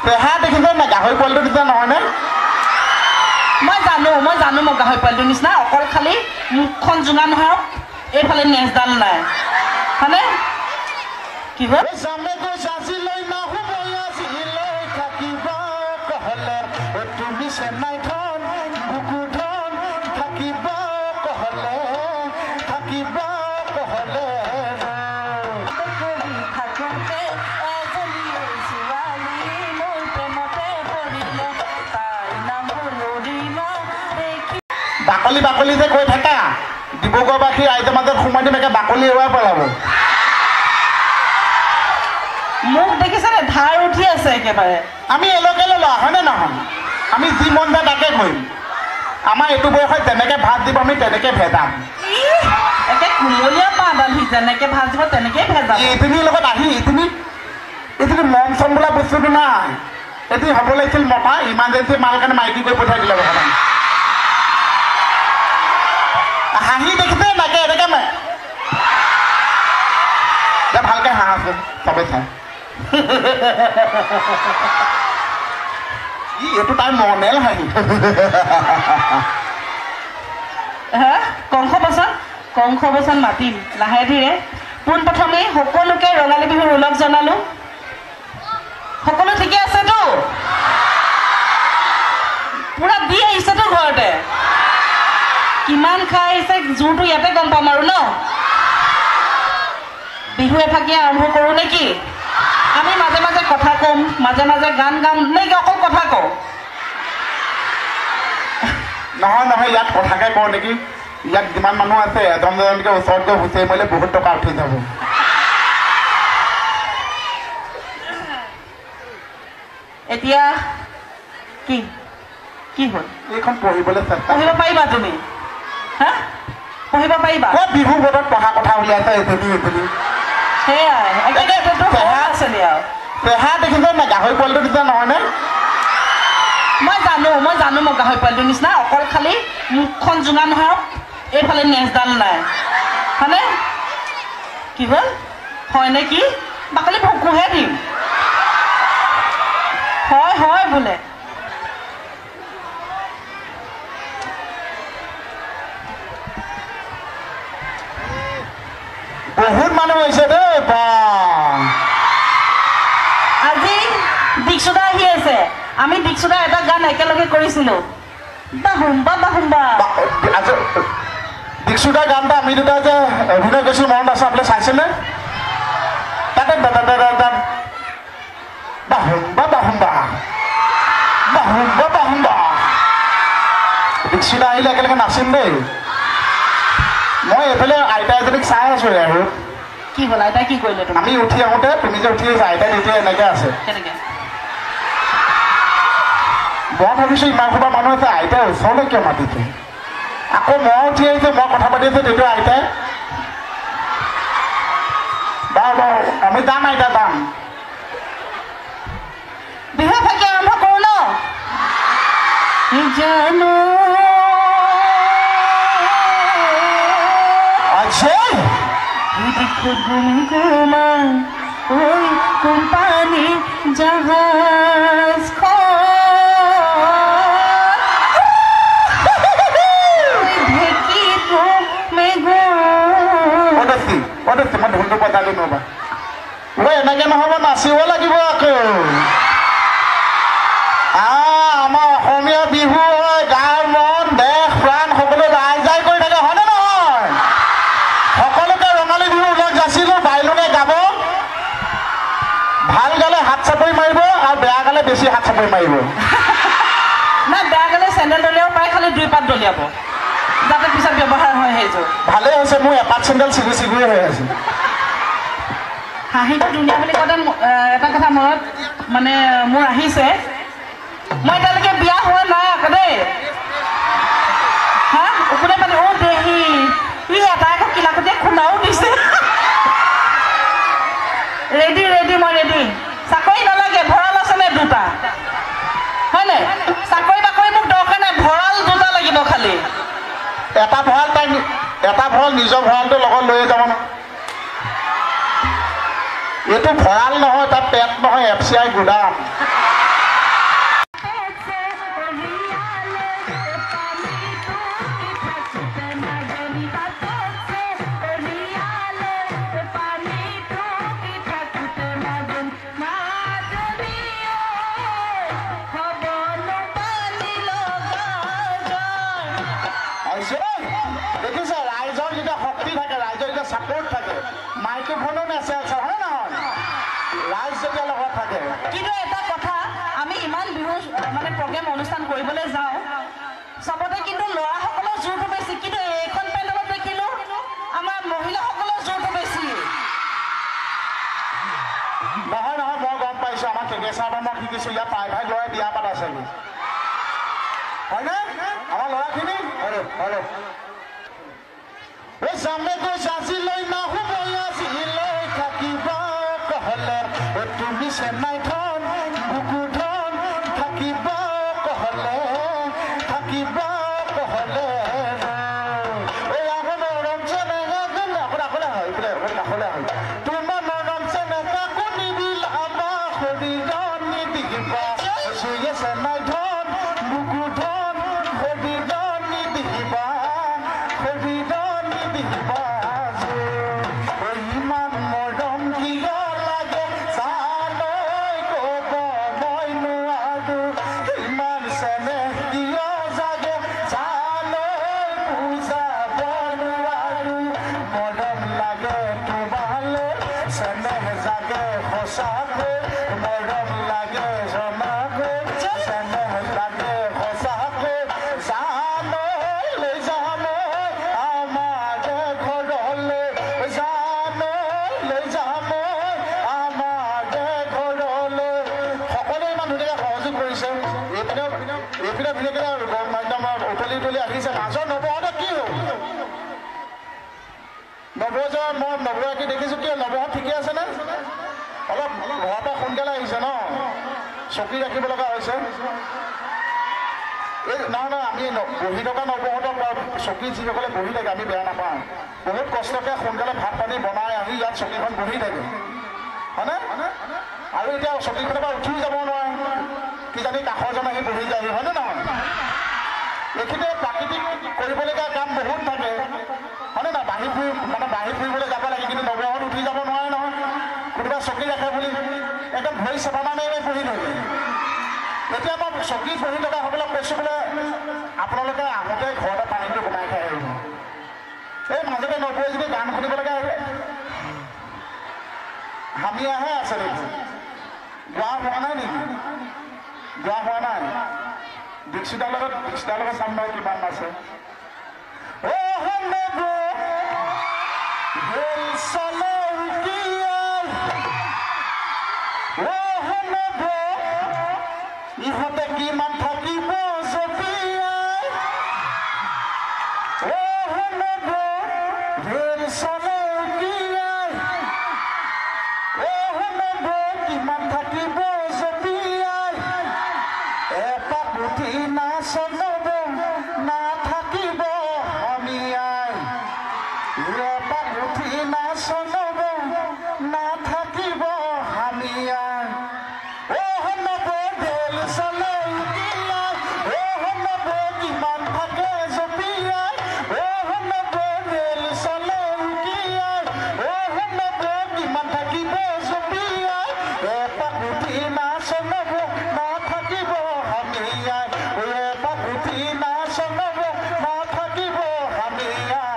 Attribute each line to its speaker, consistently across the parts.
Speaker 1: পেহা দেখিছে না গাহৰি পোৱালিটো নিচিনা নহয়নে
Speaker 2: মই জানো মই গাহৰি পোৱালিটোৰ নিচিনা অকল খালি মুখখন জোঙা নহয় এইফালে নেজডাল নাই হয়নে কি হয়
Speaker 1: বাকলি বাকলি যে কৈ থাকা ডিব্ৰুগড়বাসী ৰাইজৰ মাজত সোমাই দিম একে বাকলি এৰুৱাই পেলাব
Speaker 2: মোক দেখিছেনে ধাৰ উঠি আছে একেবাৰে
Speaker 1: আমি এলকে ল'লা হয়নে নহয় আমি যি মন যায় তাকে কৰিম আমাৰ এইটো বয়সত যেনেকৈ ভাত দিব আমি তেনেকৈ ভেজাম
Speaker 2: একে কুমলীয়া পাদালি যেনেকৈ ভাত দিব তেনেকেই ভেজাম
Speaker 1: এইখিনিৰ লগত আহি এইখিনি মন চন বোলা বস্তুটো নাই এইটো হ'ব লাগিছিল মতা ইমাৰ্জেঞ্চি মাল কাৰণে মাইকী কৰি পঠাই দিলে বৰ্তমান হাঁহি দেখিছে নাকে এনেকে নাই ভালকে হাঁহ চবে চাই এইটো তাই মনেল হাঁহি
Speaker 2: কংস বচন মাতিম লাহে ধীৰে পোনপ্ৰথমেই সকলোকে ৰঙালী বিহুৰ ওলগ জনালো সকলো ঠিকে আছেতো পুৰা দি আহিছেতো ঘৰতে কিমান খাই আহিছে জোৰটো ইয়াতে গম পাম আৰু ন বিহু এফাকি আৰম্ভ কৰোঁ নেকি আমি মাজে মাজে কথা ক'ম মাজে মাজে গান গাম নেকি অকল কথা কওঁ
Speaker 1: নহয় ইয়াত কথাকে কওঁ নেকি ইয়াত যিমান মানুহ আছে এজন এজনকে ওচৰত গৈ হুঁচৰি মাৰিলে বহুত টকা উঠি যাব
Speaker 2: এতিয়া কি কি হ'ল
Speaker 1: এইখন পঢ়িবলৈ চেষ্টা
Speaker 2: পঢ়িব পাৰিবা তুমি হা পঢ়িব পাৰিবা
Speaker 1: বিহু বতৰত পঢ়া কথা উলিয়াইছে
Speaker 2: সেয়াই
Speaker 1: পেহা দেখিছে না গাহৰি পোৱালিটো নিচিনা নহয়নে
Speaker 2: মই জানো গাহৰি পোৱালিটোৰ নিচিনা অকল খালি মুখখন জোঙা নহয় এইফালে নেজডাল নাই হয়নে কি হ'ল হয় নে কি বাকলি ভকুহে দিম হয় বোলে
Speaker 1: বহুত মানুহ হৈছে দেই
Speaker 2: আজি দীক্ষুদা আহি আছে আমি দীক্ষুদা এটা গান একেলগে কৰিছিলো
Speaker 1: দীক্ষুদা গানটা আমি দুটা যে অভিনয় কৰিছিলো মনত আছে আপুনি চাইছেনে তাতে দীক্ষুদা আহিলে একেলগে নাচিম দেই মই এইফালে আইতা এজনীক চাই আছো আৰু
Speaker 2: কি হ'ল আইতা কি কৰিলে
Speaker 1: আমি উঠি আহোঁতে তুমি যে উঠি আহিছা আইতা এতিয়া এনেকে আছে মই ভাবিছো ইমান সোপা মানুহ আছে আইতাই ওচৰলৈ কিয় মাতিছে আকৌ মই উঠি আহিছো মই কথা পাতি আছো তেতিয়া আইতাই বাৰু আমি যাম আইতা যাম
Speaker 2: বিহু ভাগি আৰম্ভ কৰো ন জানো গুমগুমান ওই কোম্পানি জাহাজ
Speaker 1: মই ঢোলটো বজালো নবা এনেকে নহ'ব নাচিব লাগিব আকৌ আমাৰ অসমীয়া বিহু হয় গাৰ মন দেশ প্ৰাণ সকলো ৰাইজাই কৰি থাকে হয়নে নহয় সকলোকে ৰঙালী বিহু ওলগ যাচিলো বাইলুনে গাব ভাল গালে হাত চাপৰি মাৰিব আৰু বেয়া গালে বেছি হাত চাপৰি মাৰিব
Speaker 2: না বেয়া গালে চেণ্ডেল দলিয়াব পাৰে খালি 2 পাত দলিয়াব যাতে পিছত ব্যৱহাৰ হয় সেইযোৰ
Speaker 1: ভালে হৈছে মোৰ এপাত চেণ্ডেল চিগুচিগুৱে হৈ আছে
Speaker 2: হাঁহিটো ধুনীয়া বুলি কওঁতে এটা কথা মনত মানে মোৰ আহিছে মই এতিয়ালৈকে বিয়া হোৱা নাই আকৌ দেই হা কোনে মানে দেহি ই এটা আকৌ কিলাকটিয়ে খুন্দাও দিছে ৰেডি মই ৰেডি চাকৰি নালাগে ভঁৰাল আছে নে 2টা হয়নে চাকৰি বাকৰি মোক দৰকাৰ নাই ভঁৰাল 2টা লাগিব খালি
Speaker 1: এটা ভঁৰাল নিজৰ ভঁৰালটো লগত লৈয়ে যাব ন এইটো ভঁৰাল নহয় তাত পেট নহয় FCI গুদাম ৰাইজ যেতিয়া লগত থাকে।
Speaker 2: কিন্তু এটা কথা, আমি ইমান বিহু মানে প্ৰগ্ৰেম অনুষ্ঠান কৰিবলৈ যাওঁ, চবতে কিন্তু ল'ৰাসকলৰ জোৰটো বেছি, কিন্তু এইখন পেণ্ডেলত দেখিলোঁ আমাৰ মহিলাসকলৰ জোৰটো বেছি।
Speaker 1: নহয় নহয়, মই গম পাইছোঁ, আমাৰ কেকেশ্বৰ পৰা মই শিকিছোঁ, ইয়াত প্ৰায়ভাগ ল'ৰাই বিয়া পাতাইছে হয়নে? আমাৰ ল'ৰাখিনি জামেকৈ চাচিলৈ নাহুবই আজিলৈ থাকিব কহলে তুমি চেন্নাই ধন বুকু ধন থাকিব কহলে এখন নৰম চেনে কাষলে হয় কাষলে হয় তোমাৰ নৰম চেনে কাকো নিদিল আমাৰ শৰীৰত নিদিবা চুয়ে চেন্নাই ধন বুকু ধন শৰীৰত নিদিবা ইমান মৰম কিয় লাগে চালৈ ক'ব মই নোৱাৰো ইমান চেনেহ কিয় জাগে চালৈ বুজাব নোৱাৰো মৰম লাগে তোমালৈ চেনেহ জাগে সঁচাকৈ মৰম লাগে জনাকৈ চেনেহ লাগে সঁচাকৈ চালৈ লৈ যাম উতলি আহিছে মাজৰ নৱহঁতে কি হ'ল নৱজা মই নৱগৰাকী দেখিছোঁ কি নৱহঁত ঠিকে আছেনে অলপ ঘৰৰ পৰা সোনকালে আহিছে ন চকী ৰাখিব লগা হৈছে এই নহয় আমি বহি থকা নৱহঁতক চকী যিসকলে বহি থাকে আমি বেয়া নাপাওঁ বহুত কষ্টকে সোনকালে ভাত পানী বনাই আহি ইয়াত চকীখন বহি থাকে হয়নে আৰু এতিয়া চকীখনৰ পৰা উঠি যাব নোৱাৰে কিজানি কাষৰজন আহি বহি যায়হি হয়নে নহয় এইখিনি প্ৰাকৃতিক কৰিবলগীয়া কাম বহুত থাকে হয়নে নহয় বাঢ়ি ফুৰিবলৈ যাব লাগে কিন্তু নৱহঁত উঠি যাব নোৱাৰে নহয় কোনোবা চকী ৰাখে বুলি একদম ভৰি চেপা মাৰি বহি থাকে এতিয়া মই চকীত বহি থকা সকলক কৈছোঁ বোলে আপোনালোকে আহোঁতে ঘৰতে পানীটো বনাই খাই আহিব এই মাজতে নবৈ যদি গান শুনিব লগা হামিয়াহে আছে নেকি গোৱা হোৱা নাই নেকি গোৱা হোৱা নাই দীক্ষিতাৰ লগত চাম নহয় কিমান আছে ইহঁতে কিমান থাকিব কিমান থাকিব নাচনব নাথাকিব হমিয়াই এপাক উঠি নাচনব নাথাকিব হামিয়াই নব ঢেল চলে নব কিমান থাকে জপিয়াই নব ঢেল চলে নব কিমান থাকিব জপিয়াই এপাক উঠি নাচনব নাথাকিব হামিয়াই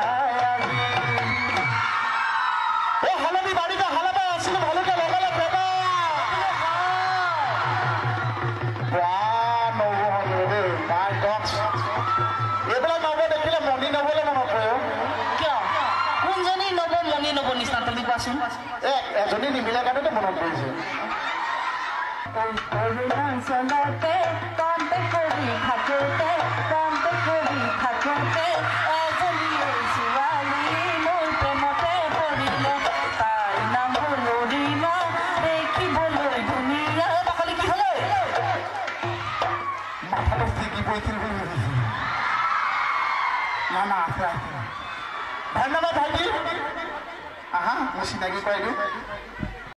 Speaker 1: এইবিলাক নব দেখিলে মণি নবলে মনত পৰে
Speaker 2: কিয় কোনজনী নব মণি নব নিচিনা তুমি কোৱাচোন
Speaker 1: এজনী নিমিলে কাৰণেতো মনত পৰিছে
Speaker 2: চলতে কান্তে কৰি থাকোঁতে এজনী ছোৱালী মোৰ প্ৰেমতে পৰিলে তাই নাম লৰিমা দেখিবলৈ ধুনীয়া বাকলি কি হ'লে
Speaker 1: মাথাটো ফিকি পৰিছিল বুলি ভাবিছোঁ না আছে ধন্যবাদ ভাইটি আহা মোৰ চিনাকি কৰিলোঁ